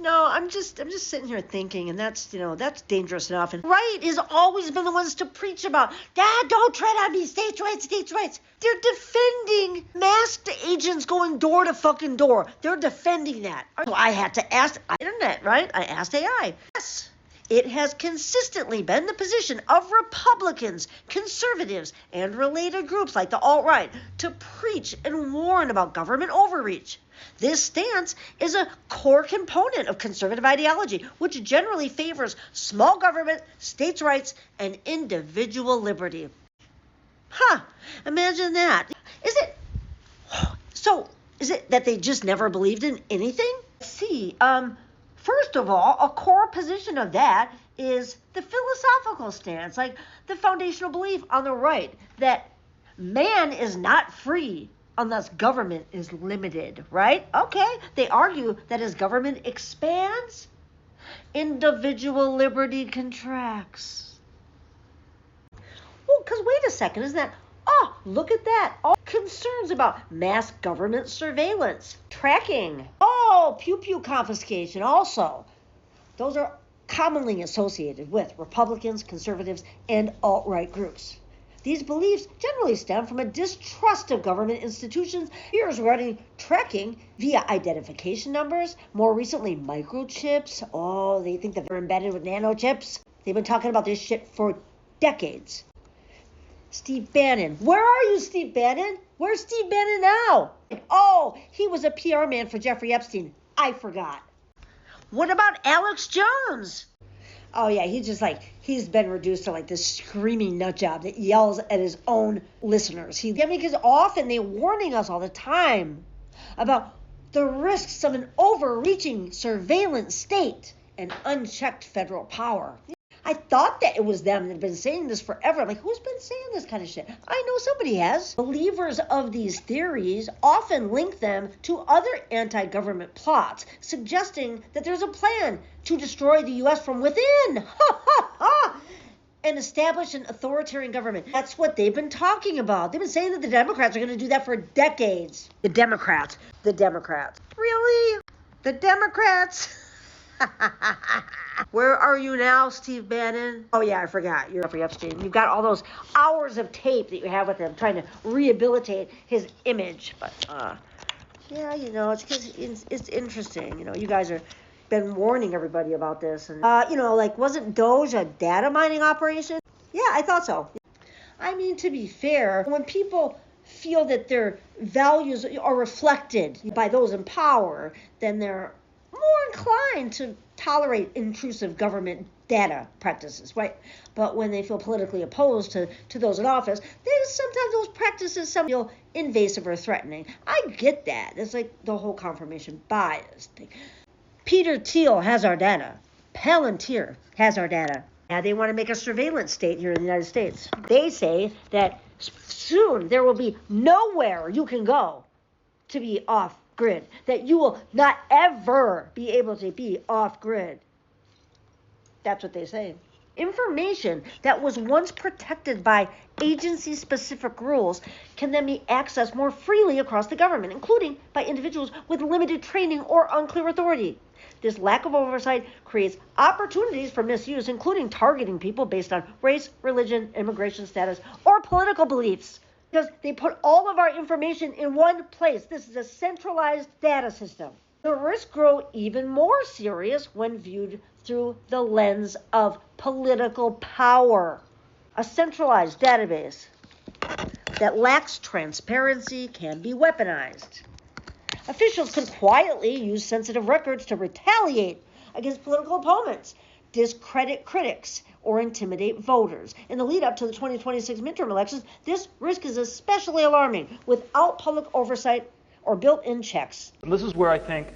No, I'm just sitting here thinking, and that's dangerous enough. And right has always been the ones to preach about, Dad, don't tread on me, states' rights, states' rights. They're defending masked agents going door to fucking door. They're defending that. So I had to ask internet, right? I asked AI. Yes. It has consistently been the position of Republicans, conservatives, and related groups like the alt-right to preach and warn about government overreach. This stance is a core component of conservative ideology, which generally favors small government, states' rights, and individual liberty. Imagine that. Is it that they just never believed in anything? Let's see. First of all, a core position of that is the philosophical stance, like the foundational belief on the right that man is not free unless government is limited, right? Okay, they argue that as government expands, individual liberty contracts. Well, because wait a second, isn't that, look at that. All concerns about mass government surveillance, tracking, pew-pew confiscation also. Those are commonly associated with Republicans, conservatives, and alt-right groups. These beliefs generally stem from a distrust of government institutions, fears regarding tracking via identification numbers, more recently microchips. They think that they're embedded with nanochips. They've been talking about this shit for decades. Steve Bannon. Where are you, Steve Bannon? Where's Steve Bannon now? He was a PR man for Jeffrey Epstein. I forgot. What about Alex Jones? Oh yeah, he's been reduced to like this screaming nut job that yells at his own listeners. Because often they're warning us all the time about the risks of an overreaching surveillance state and unchecked federal power. I thought that it was them that had been saying this forever. Like, who's been saying this kind of shit? I know somebody has. Believers of these theories often link them to other anti-government plots, suggesting that there's a plan to destroy the U.S. from within. And establish an authoritarian government. That's what they've been talking about. They've been saying that the Democrats are going to do that for decades. The Democrats. Really? The Democrats? Where are you now, Steve Bannon? Oh yeah, I forgot. You're Jeffrey Epstein. You've got all those hours of tape that you have with him trying to rehabilitate his image. But it's because it's interesting. You guys are been warning everybody about this, and wasn't Doge a data mining operation? Yeah, I thought so. I mean, to be fair, when people feel that their values are reflected by those in power, then they're more inclined to tolerate intrusive government data practices, right? But when they feel politically opposed to those in office, then sometimes those practices feel invasive or threatening. I get that. It's like the whole confirmation bias thing. Peter Thiel has our data. Palantir has our data. Now they want to make a surveillance state here in the United States. They say that soon there will be nowhere you can go to be off grid, that you will not ever be able to be off grid. That's what they say. Information that was once protected by agency-specific rules can then be accessed more freely across the government, including by individuals with limited training or unclear authority. This lack of oversight creates opportunities for misuse, including targeting people based on race, religion, immigration status, or political beliefs. Because they put all of our information in one place. This is a centralized data system. The risks grow even more serious when viewed through the lens of political power. A centralized database that lacks transparency can be weaponized. Officials can quietly use sensitive records to retaliate against political opponents, discredit critics, or intimidate voters. In the lead up to the 2026 midterm elections, this risk is especially alarming without public oversight or built-in checks. And this is where I think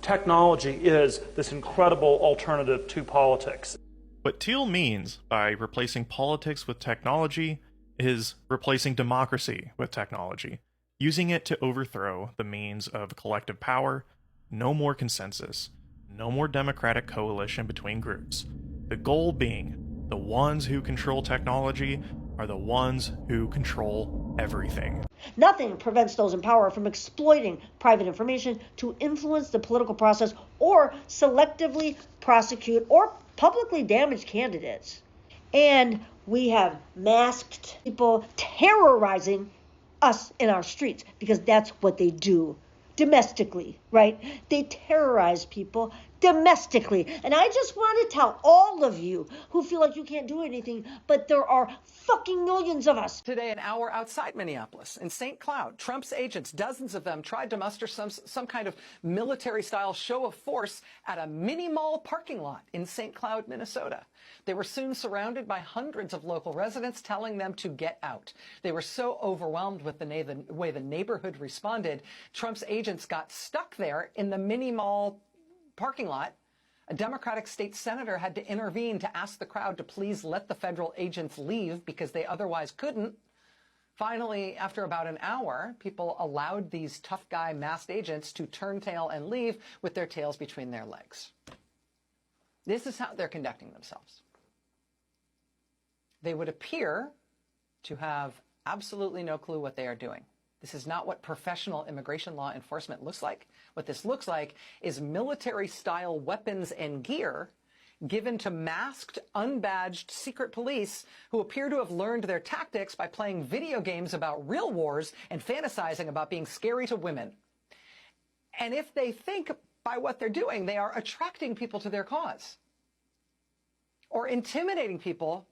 technology is this incredible alternative to politics. What Thiel means by replacing politics with technology is replacing democracy with technology, using it to overthrow the means of collective power. No more consensus, no more democratic coalition between groups. The goal being the ones who control technology are the ones who control everything. Nothing prevents those in power from exploiting private information to influence the political process or selectively prosecute or publicly damage candidates. And we have masked people terrorizing us in our streets because that's what they do domestically, right? They terrorize people domestically. And I just want to tell all of you who feel like you can't do anything, but there are fucking millions of us. Today, an hour outside Minneapolis, in St. Cloud, Trump's agents, dozens of them, tried to muster some kind of military-style show of force at a mini-mall parking lot in St. Cloud, Minnesota. They were soon surrounded by hundreds of local residents telling them to get out. They were so overwhelmed with the way the neighborhood responded, Trump's agents got stuck there in the mini-mall parking lot. A Democratic state senator had to intervene to ask the crowd to please let the federal agents leave because they otherwise couldn't. Finally, after about an hour, people allowed these tough guy masked agents to turn tail and leave with their tails between their legs. This is how they're conducting themselves. They would appear to have absolutely no clue what they are doing. This is not what professional immigration law enforcement looks like. What this looks like is military-style weapons and gear given to masked, unbadged secret police who appear to have learned their tactics by playing video games about real wars and fantasizing about being scary to women. And if they think by what they're doing, they are attracting people to their cause or intimidating people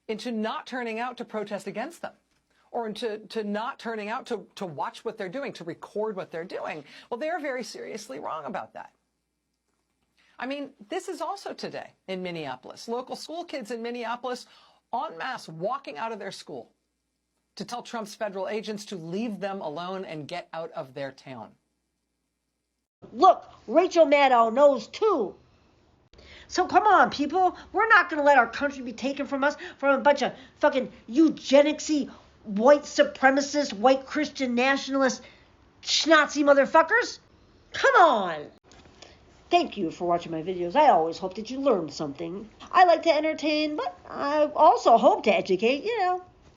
into not turning out to protest against them, or to not turning out to watch what they're doing, to record what they're doing. Well, they're very seriously wrong about that. I mean, this is also today in Minneapolis. Local school kids in Minneapolis en masse walking out of their school to tell Trump's federal agents to leave them alone and get out of their town. Look, Rachel Maddow knows too. So come on, people. We're not going to let our country be taken from us from a bunch of fucking eugenicsy, white supremacist, white Christian nationalist, schnauzy motherfuckers. Come on. Thank you for watching my videos. I always hope that you learned something. I like to entertain, but I also hope to educate, you know.